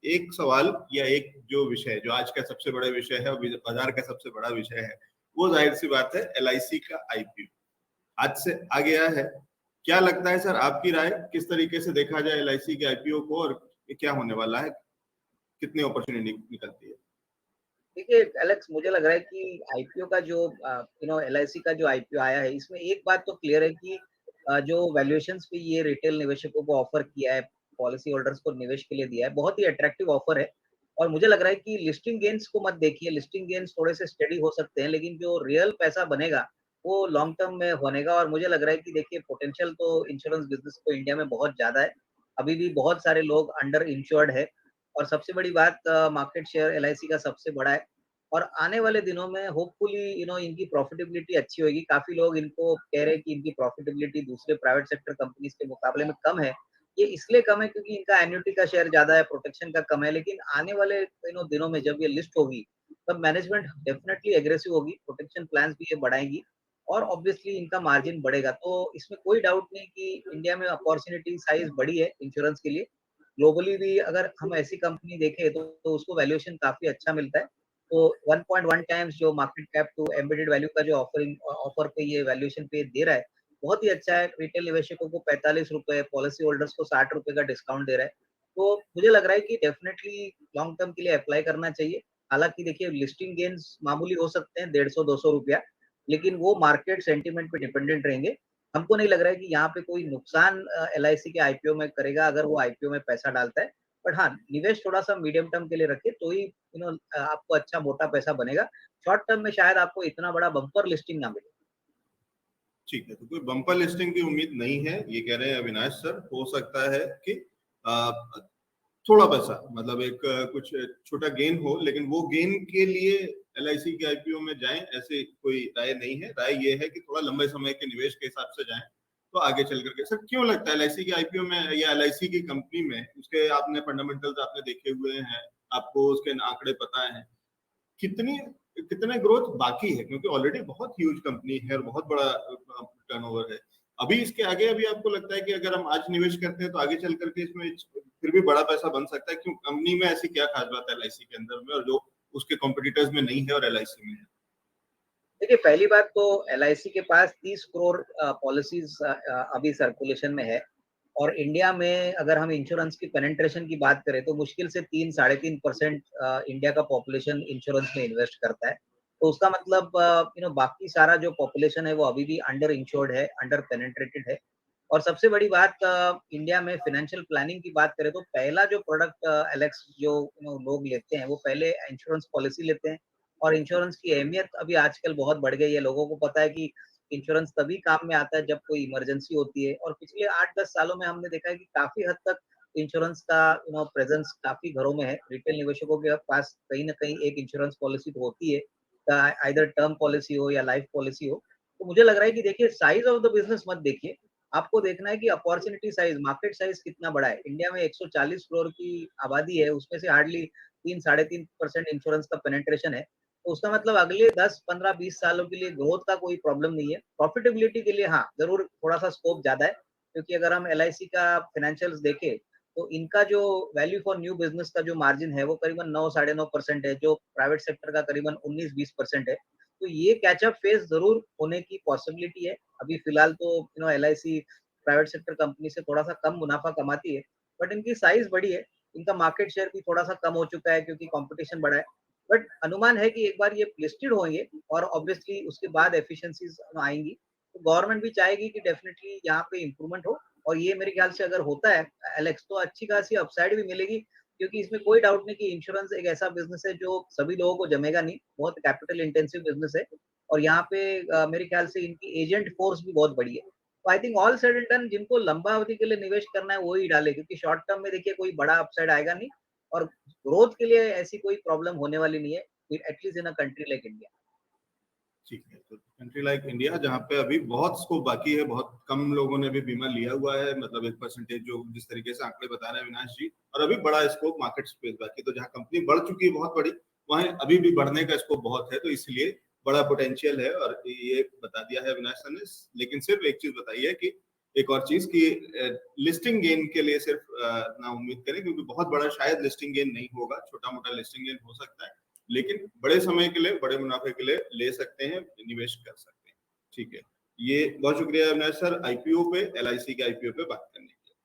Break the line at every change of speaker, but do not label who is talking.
एक सवाल या एक जो विषय जो आज का सबसे बड़ा विषय है और बाजार का सबसे बड़ा विषय है, वो जाहिर सी बात है LIC का IPO आज से आ गया है। क्या लगता है सर, आपकी राय, किस तरीके से देखा जाए LIC के IPO को और क्या होने वाला है, कितनी अपॉर्चुनिटी निकलती है?
देखिए एलेक्स, मुझे लग रहा है कि आईपीओ का जो एलआईसी का जो आईपीओ आया है, इसमें एक बात तो क्लियर है कि जो वैल्यूएशंस पे ये रिटेल निवेशकों को ऑफर किया है, पॉलिसी होल्डर्स को निवेश के लिए दिया है, बहुत ही अट्रैक्टिव ऑफर है। और मुझे लग रहा है कि लिस्टिंग गेन्स को मत देखिए, लिस्टिंग गेन्स थोड़े से स्टेडी हो सकते हैं, लेकिन जो रियल पैसा बनेगा वो लॉन्ग टर्म में बनेगा। और मुझे लग रहा है कि देखिए पोटेंशियल तो इंश्योरेंस बिजनेस को इंडिया में बहुत ज्यादा है, अभी भी बहुत सारे लोग अंडर इंश्योर्ड है। और सबसे बड़ी बात, मार्केट शेयर एलआईसी का सबसे बड़ा है। और आने वाले दिनों में होपफुली इनकी प्रॉफिटेबिलिटी अच्छी होगी। काफी लोग इनको कह रहे हैं कि इनकी प्रॉफिटेबिलिटी दूसरे प्राइवेट सेक्टर कंपनीज के मुकाबले में कम है। ये इसलिए कम है क्योंकि इनका एन्युटी का शेयर ज्यादा है, प्रोटेक्शन का कम है। लेकिन आने वाले दिनों में जब ये लिस्ट होगी, तब मैनेजमेंट डेफिनेटली एग्रेसिव होगी, प्रोटेक्शन प्लान्स भी ये बढ़ाएंगी और ऑब्वियसली इनका मार्जिन बढ़ेगा। तो इसमें कोई डाउट नहीं कि इंडिया में अपॉर्चुनिटी साइज बड़ी है इंश्योरेंस के लिए। ग्लोबली भी अगर हम ऐसी कंपनी देखें तो उसको वैल्यूएशन काफी अच्छा मिलता है। तो 1.1 टाइम्स जो market cap to embedded value का जो ऑफर पे ये वैल्यूएशन पे दे रहा है, बहुत ही अच्छा है। रिटेल निवेशकों को 45 रुपए, पॉलिसी होल्डर्स को 60 रुपए का डिस्काउंट दे रहा है। तो मुझे लग रहा है कि डेफिनेटली लॉन्ग टर्म के लिए अप्लाई करना चाहिए। हालांकि देखिए लिस्टिंग गेन्स मामूली हो सकते हैं, 150-200 रुपया, लेकिन वो मार्केट सेंटीमेंट पे डिपेंडेंट रहेंगे। हमको नहीं लग रहा है कि यहाँ पे कोई नुकसान एलआईसी के आईपीओ में करेगा अगर वो आईपीओ में पैसा डालता है। बट हाँ, निवेश थोड़ा सा मीडियम टर्म के लिए रखे तो ही आपको अच्छा मोटा पैसा बनेगा। शॉर्ट टर्म में शायद आपको इतना बड़ा बम्पर लिस्टिंग ना मिले।
ठीक है, तो कोई बम्पर लिस्टिंग की उम्मीद नहीं है, ये कह रहे हैं अविनाश सर। हो सकता है कि आ, थोड़ा पैसा, मतलब एक कुछ छोटा गेन हो, लेकिन वो गेन के लिए LIC के IPO में जाएं, ऐसे कोई राय नहीं है। राय ये है कि थोड़ा लंबे समय के निवेश के हिसाब से जाएं तो आगे चल करके। सर क्यों लगता है LIC के IPO में या LIC की कंपनी में, उसके आपने फंडामेंटल्स आपने देखे हुए हैं, आपको उसके आंकड़े पता है, कितनी कितने ग्रोथ बाकी है? क्योंकि ऑलरेडी बहुत ह्यूज कंपनी है और बहुत बड़ा टर्नओवर है। अभी इसके आगे अभी आपको लगता है कि अगर हम आज निवेश करते हैं तो आगे चल करके इसमें फिर भी बड़ा पैसा बन सकता है? क्यों, कंपनी में ऐसी क्या खास बात है LIC के अंदर में और जो उसके कॉम्पिटिटर्स में नहीं है और LIC में है?
देखिए पहली बात तो एलआईसी के पास 30 करोड़ पॉलिसीज अभी सर्कुलेशन में है। और इंडिया में अगर हम इंश्योरेंस की पेनिट्रेशन की बात करें तो मुश्किल से 3-3.5% इंडिया का पॉपुलेशन इंश्योरेंस में इन्वेस्ट करता है। तो उसका मतलब बाकी सारा जो पॉपुलेशन है वो अभी भी अंडर इंश्योर्ड है, अंडर पेनिट्रेटेड है। और सबसे बड़ी बात, इंडिया में फाइनेंशियल प्लानिंग की बात करें तो पहला जो प्रोडक्ट एलेक्स जो लोग लेते हैं वो पहले इंश्योरेंस पॉलिसी लेते हैं। और इंश्योरेंस की अहमियत अभी आजकल बहुत बढ़ गई है। लोगों को पता है कि इंश्योरेंस तभी काम में आता है जब कोई इमरजेंसी होती है। और पिछले 8-10 सालों में हमने देखा है कि काफी हद तक इंश्योरेंस का प्रेजेंस काफी घरों में है। रिटेल निवेशकों के पास कहीं ना कहीं एक इंश्योरेंस पॉलिसी तो होती है, आइदर टर्म पॉलिसी हो या लाइफ पॉलिसी हो। तो मुझे लग रहा है कि देखिए साइज ऑफ द बिजनेस मत देखिए, आपको देखना है कि अपॉर्चुनिटी साइज, मार्केट साइज कितना बड़ा है। इंडिया में 140 करोड़ की आबादी है, उसमें से हार्डली 3-3.5% इंश्योरेंस का पेनिट्रेशन है। तो उसका मतलब अगले 10-15-20 सालों के लिए ग्रोथ का कोई प्रॉब्लम नहीं है। प्रॉफिटेबिलिटी के लिए हाँ जरूर थोड़ा सा स्कोप ज्यादा है, क्योंकि अगर हम एलआईसी का फाइनेंशियल्स देखें तो इनका जो वैल्यू फॉर न्यू बिजनेस का जो मार्जिन है वो करीबन 9-9.5% है, जो प्राइवेट सेक्टर का करीबन 19-20% है। तो ये कैचअप फेज जरूर होने की पॉसिबिलिटी है। अभी फिलहाल तो एलआईसी प्राइवेट सेक्टर कंपनी से थोड़ा सा कम मुनाफा कमाती है, बट इनकी साइज बड़ी है। इनका मार्केट शेयर भी थोड़ा सा कम हो चुका है क्योंकि कंपटीशन बढ़ा है। बट अनुमान है कि एक बार ये लिस्टेड होंगे और ऑब्वियसली उसके बाद एफिशिएंसीज आएंगी, तो गवर्नमेंट भी चाहेगी कि डेफिनेटली यहाँ पे इम्प्रूवमेंट हो। और ये मेरे ख्याल से अगर होता है एलेक्स, तो अच्छी खासी अपसाइड भी मिलेगी। क्योंकि इसमें कोई डाउट नहीं कि इंश्योरेंस एक ऐसा बिजनेस है जो सभी लोगों को जमेगा नहीं, बहुत कैपिटल इंटेंसिव बिजनेस है। और यहाँ पे मेरे ख्याल से इनकी एजेंट फोर्स भी बहुत बड़ी है। तो I think all said and done, जिनको लंबा अवधि के लिए निवेश करना है वो ही डाले, क्योंकि शॉर्ट टर्म में देखिए कोई बड़ा अपसाइड आएगा नहीं। और ग्रोथ के लिए ऐसी कोई प्रॉब्लम होने वाली नहीं है, at least in a country like India.
ठीक है, तो कंट्री लाइक इंडिया जहाँ पे अभी बहुत स्कोप बाकी है, बहुत कम लोगों ने भी बीमा लिया हुआ है, मतलब 1% जो जिस तरीके से आंकड़े बता रहे हैं अविनाश जी, और अभी बड़ा स्कोप मार्केट स्पेस बाकी। तो जहाँ कंपनी बढ़ चुकी है बहुत बड़ी, वहाँ अभी भी बढ़ने का स्कोप बहुत है, तो इसलिए बड़ा पोटेंशियल है और ये बता दिया है अविनाश सर ने। लेकिन सिर्फ एक चीज बताई है कि एक और चीज कि लिस्टिंग गेन के लिए सिर्फ ना उम्मीद करें, क्योंकि बहुत बड़ा शायद लिस्टिंग गेन नहीं होगा, छोटा मोटा लिस्टिंग गेन हो सकता है, लेकिन बड़े समय के लिए, बड़े मुनाफे के लिए ले सकते हैं, निवेश कर सकते हैं। ठीक है, ये बहुत शुक्रिया अविनाश सर आईपीओ पे, एलआईसी के आईपीओ पे बात करने के लिए।